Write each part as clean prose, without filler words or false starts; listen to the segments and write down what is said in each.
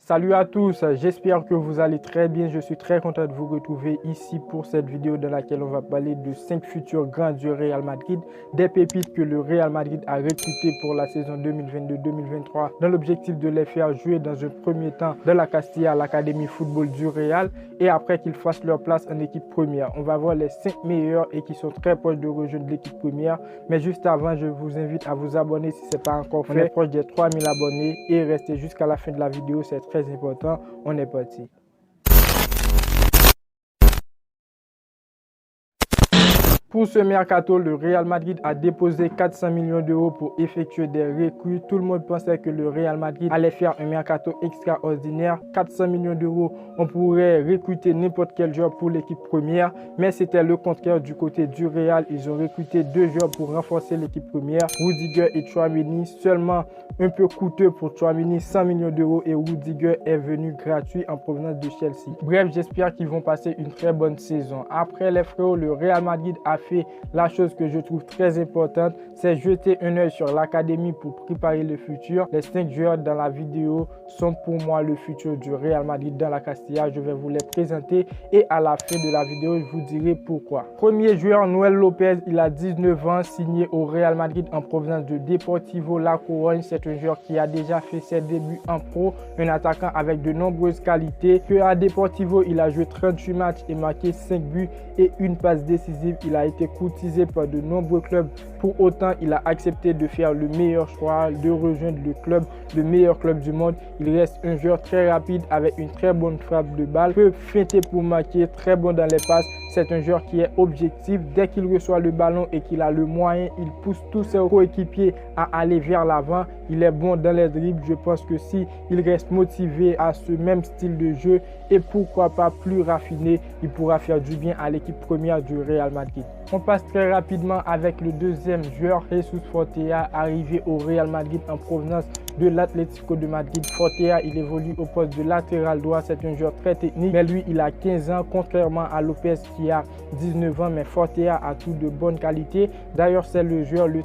Salut à tous, j'espère que vous allez très bien. Je suis très content de vous retrouver ici pour cette vidéo dans laquelle on va parler de 5 futurs grands du Real Madrid, des pépites que le Real Madrid a recrutées pour la saison 2022-2023 dans l'objectif de les faire jouer dans un premier temps dans la Castilla, l'Académie Football du Real, et après qu'ils fassent leur place en équipe première. On va voir les 5 meilleurs et qui sont très proches de rejoindre l'équipe première. Mais juste avant, je vous invite à vous abonner si ce n'est pas encore fait. On est proche des 3000 abonnés et restez jusqu'à la fin de la vidéo, c'est très important. On est parti. Pour ce mercato, le Real Madrid a déposé 400 millions d'euros pour effectuer des recrues. Tout le monde pensait que le Real Madrid allait faire un mercato extraordinaire. 400 millions d'euros, on pourrait recruter n'importe quel joueur pour l'équipe première. Mais c'était le contraire du côté du Real. Ils ont recruté 2 joueurs pour renforcer l'équipe première, Rudiger et Tchouaméni. Seulement un peu coûteux pour Tchouaméni, 100 millions d'euros, et Rudiger est venu gratuit en provenance de Chelsea. Bref, j'espère qu'ils vont passer une très bonne saison. Après les frérots, le Real Madrid a fait la chose que je trouve très importante, c'est jeter un œil sur l'académie pour préparer le futur. Les 5 joueurs dans la vidéo sont pour moi le futur du Real Madrid dans la Castilla. Je vais vous les présenter et à la fin de la vidéo, je vous dirai pourquoi. Premier joueur, Noel Lopez, il a 19 ans, signé au Real Madrid en provenance de Deportivo La Corogne. C'est un joueur qui a déjà fait ses débuts en pro, un attaquant avec de nombreuses qualités. À Deportivo, il a joué 38 matchs et marqué 5 buts et une passe décisive. Il a été courtisé par de nombreux clubs. Pour autant, il a accepté de faire le meilleur choix, de rejoindre le meilleur club du monde. Il reste un joueur très rapide avec une très bonne frappe de balle, peut feinter pour marquer, très bon dans les passes. C'est un joueur qui est objectif. Dès qu'il reçoit le ballon et qu'il a le moyen, il pousse tous ses coéquipiers à aller vers l'avant. Il est bon dans les dribbles. Je pense que si il reste motivé à ce même style de jeu et pourquoi pas plus raffiné, il pourra faire du bien à l'équipe première du Real Madrid. On passe très rapidement avec le deuxième joueur, Jesus Fortea, arrivé au Real Madrid en provenance de l'Atlético de Madrid. Fortea, il évolue au poste de latéral droit. C'est un joueur très technique, mais lui, il a 15 ans, contrairement à Lopez qui a 19 ans. Mais Fortea a tout de bonne qualité. D'ailleurs, c'est le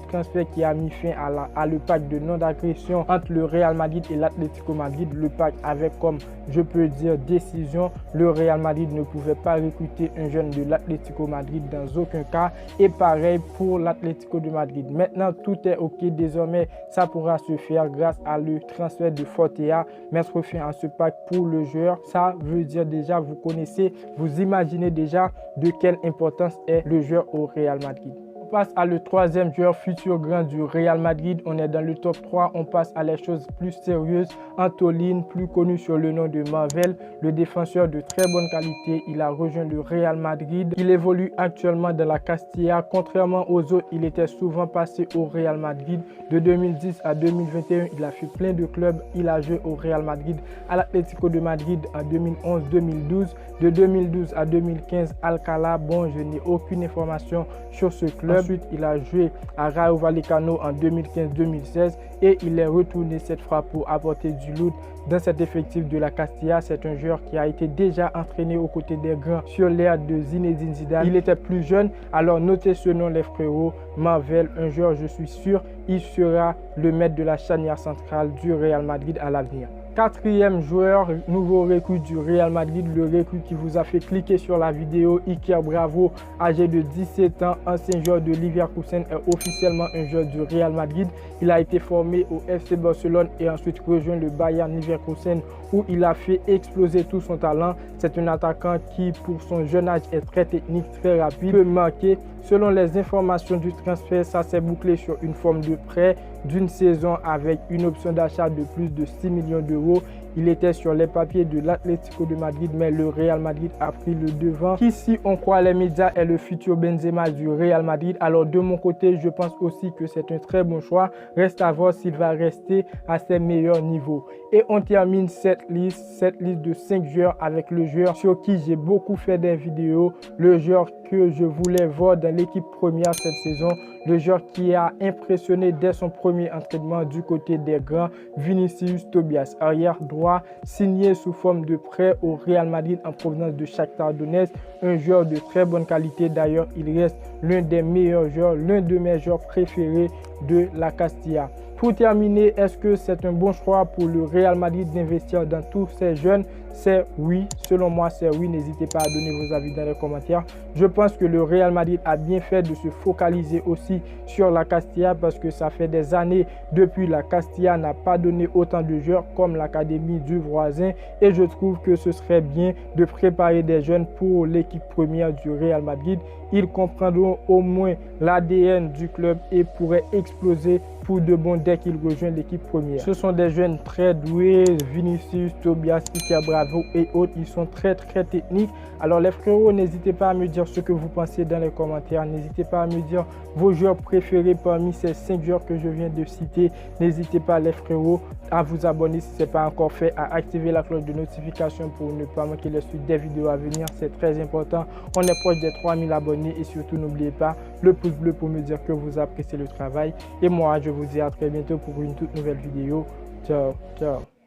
transfert qui a mis fin à le pacte de non-agression entre le Real Madrid et l'Atlético Madrid. Le pacte avec, comme je peux dire, décision. Le Real Madrid ne pouvait pas recruter un jeune de l'Atlético Madrid dans aucun cas. Et pareil pour l'Atlético de Madrid. Maintenant, tout est OK. Désormais, ça pourra se faire grâce à le transfert de Fortea. Mettre fin à ce pacte pour le joueur, ça veut dire déjà, vous connaissez, vous imaginez déjà de quelle importance est le joueur au Real Madrid. On passe à le troisième joueur futur grand du Real Madrid. On est dans le top 3. On passe à les choses plus sérieuses. Antolin, plus connu sur le nom de Marvel, le défenseur de très bonne qualité. Il a rejoint le Real Madrid. Il évolue actuellement dans la Castilla. Contrairement aux autres, il était souvent passé au Real Madrid. De 2010 à 2021, il a fait plein de clubs. Il a joué au Real Madrid, à l'Atlético de Madrid en 2011-2012. De 2012 à 2015, Alcalá. Bon, je n'ai aucune information sur ce club. Ensuite, il a joué à Rayo Vallecano en 2015-2016 et il est retourné cette fois pour apporter du loot dans cet effectif de la Castilla. C'est un joueur qui a été déjà entraîné aux côtés des grands sur l'ère de Zinedine Zidane. Il était plus jeune, alors notez ce nom les frérots. Marvel, un joueur, je suis sûr, il sera le maître de la charnière centrale du Real Madrid à l'avenir. Quatrième joueur, nouveau recrue du Real Madrid, le recrue qui vous a fait cliquer sur la vidéo, Iker Bravo, âgé de 17 ans, ancien joueur de Leverkusen, est officiellement un joueur du Real Madrid. Il a été formé au FC Barcelone et ensuite rejoint le Bayern Leverkusen où il a fait exploser tout son talent. C'est un attaquant qui, pour son jeune âge, est très technique, très rapide, peut marquer. Selon les informations du transfert, ça s'est bouclé sur une forme de prêt d'une saison avec une option d'achat de plus de 6 millions d'euros. Il était sur les papiers de l'Atlético de Madrid, mais le Real Madrid a pris le devant. Qui, si on croit les médias, est le futur Benzema du Real Madrid. Alors de mon côté, je pense aussi que c'est un très bon choix. Reste à voir s'il va rester à ses meilleurs niveaux. Et on termine cette liste de 5 joueurs avec le joueur sur qui j'ai beaucoup fait des vidéos. Le joueur que je voulais voir dans l'équipe première cette saison. Le joueur qui a impressionné dès son premier entraînement du côté des grands, Vinicius Tobias, arrière droit, signé sous forme de prêt au Real Madrid en provenance de Shakhtar Donetsk. Un joueur de très bonne qualité. D'ailleurs, il reste l'un des meilleurs joueurs, l'un de mes joueurs préférés de la Castilla. Pour terminer, est-ce que c'est un bon choix pour le Real Madrid d'investir dans tous ces jeunes? C'est oui, selon moi c'est oui. N'hésitez pas à donner vos avis dans les commentaires. Je pense que le Real Madrid a bien fait de se focaliser aussi sur la Castilla parce que ça fait des années depuis la Castilla n'a pas donné autant de joueurs comme l'académie du voisin et je trouve que ce serait bien de préparer des jeunes pour l'équipe première du Real Madrid. Ils comprendront au moins l'ADN du club et pourraient exploser pour de bon dès qu'ils rejoignent l'équipe première. Ce sont des jeunes très doués, Vinicius, Tobias, Iker Bravo et autres. Ils sont très techniques. Alors les frérots, n'hésitez pas à me dire ce que vous pensez dans les commentaires. N'hésitez pas à me dire vos joueurs préférés parmi ces 5 joueurs que je viens de citer. N'hésitez pas les frérots à vous abonner si ce n'est pas encore fait, à activer la cloche de notification pour ne pas manquer les suites des vidéos à venir. C'est très important. On est proche des 3000 abonnés et surtout n'oubliez pas le pouce bleu pour me dire que vous appréciez le travail. Et moi, je vous dis à très bientôt pour une toute nouvelle vidéo. Ciao, ciao.